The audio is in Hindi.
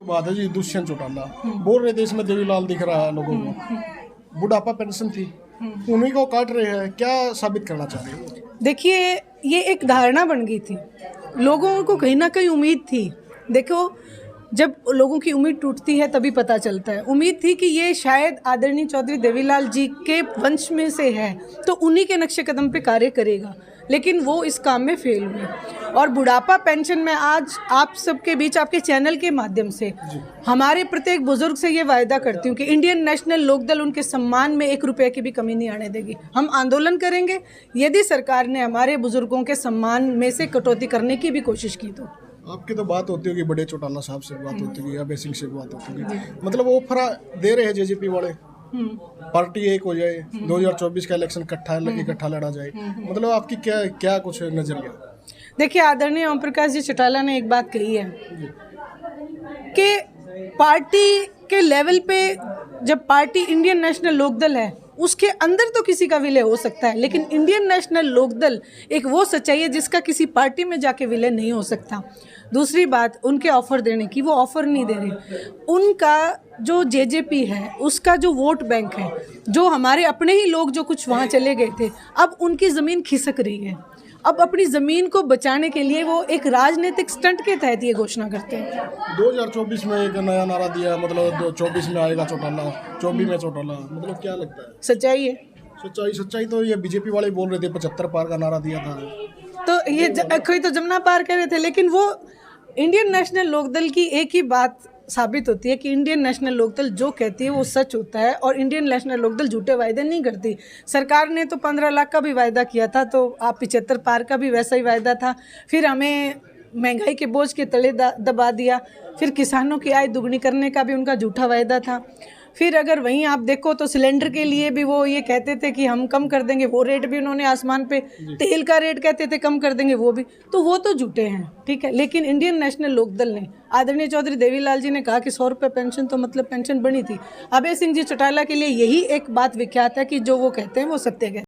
बात है जी, दुष्यंत चौटाला बोल रहे थे इसमें देवीलाल दिख रहा है लोगों को। बुढ़ापा पेंशन थी, उन्हीं को काट रहे हैं, क्या साबित करना चाह रहे हैं? देखिए, ये एक धारणा बन गई थी, लोगों को कहीं ना कहीं उम्मीद थी। देखो, जब लोगों की उम्मीद टूटती है तभी पता चलता है। उम्मीद थी कि ये शायद आदरणीय चौधरी देवीलाल जी के वंश में से है, तो उन्हीं के नक्शे कदम पे कार्य करेगा, लेकिन वो इस काम में फेल हुए। और बुढ़ापा पेंशन में आज आप सबके बीच, आपके चैनल के माध्यम से हमारे प्रत्येक बुजुर्ग से ये वायदा करती हूँ कि इंडियन नेशनल लोकदल उनके सम्मान में 1 रुपये की भी कमी नहीं आने देगी। हम आंदोलन करेंगे यदि सरकार ने हमारे बुजुर्गों के सम्मान में से कटौती करने की भी कोशिश की तो। आपकी तो बात होती होगी, बड़े चौटाला साहब से बात होती होगी, अभय सिंह से बात होती होगी, मतलब वो ऑफर दे रहे हैं जेजेपी वाले, पार्टी एक हो जाए, 2024 का इलेक्शन इकट्ठा लड़ा जाए, मतलब आपकी क्या कुछ नजरिया? देखिए, आदरणीय ओम प्रकाश जी चौटाला ने एक बात कही है कि पार्टी के लेवल पे, जब पार्टी इंडियन नेशनल लोकदल है उसके अंदर तो किसी का विलय हो सकता है, लेकिन इंडियन नेशनल लोकदल एक वो सच्चाई है जिसका किसी पार्टी में जाके विलय नहीं हो सकता। दूसरी बात, उनके ऑफर देने की, वो ऑफर नहीं दे रहे। उनका जो जेजेपी है उसका जो वोट बैंक है, जो हमारे अपने ही लोग जो कुछ वहाँ चले गए थे, अब उनकी ज़मीन खिसक रही है। अब अपनी ज़मीन को बचाने के लिए वो एक राजनीतिक स्टंट के तहत ये घोषणा करते हैं। 2024 में एक नया नारा दिया, मतलब 24 में आएगा चौटाला, 24 में चौटाला, मतलब क्या लगता है? सच्चाई है। सच्चाई तो ये बीजेपी वाले बोल रहे थे, 75 पार का नारा दिया था, तो ये कोई तो जमुना पार कर रहे थे, लेकिन वो इंडियन नेशनल लोकदल की एक ही बात साबित होती है कि इंडियन नेशनल लोकदल जो कहती है वो सच होता है, और इंडियन नेशनल लोकदल झूठे वायदे नहीं करती। सरकार ने तो 15 लाख का भी वायदा किया था, तो आप 75 पार का भी वैसा ही वायदा था। फिर हमें महंगाई के बोझ के तले दबा दिया। फिर किसानों की आय दुगनी करने का भी उनका झूठा वायदा था। फिर अगर वहीं आप देखो तो सिलेंडर के लिए भी वो ये कहते थे कि हम कम कर देंगे, वो रेट भी उन्होंने आसमान पे, तेल का रेट कहते थे कम कर देंगे, वो भी, तो वो तो झूठे हैं, ठीक है। लेकिन इंडियन नेशनल लोकदल ने, आदरणीय चौधरी देवीलाल जी ने कहा कि 100 रुपये पेंशन तो मतलब पेंशन बनी थी। अभय सिंह जी चौटाला के लिए यही एक बात विख्यात है कि जो वो कहते हैं वो सत्य है।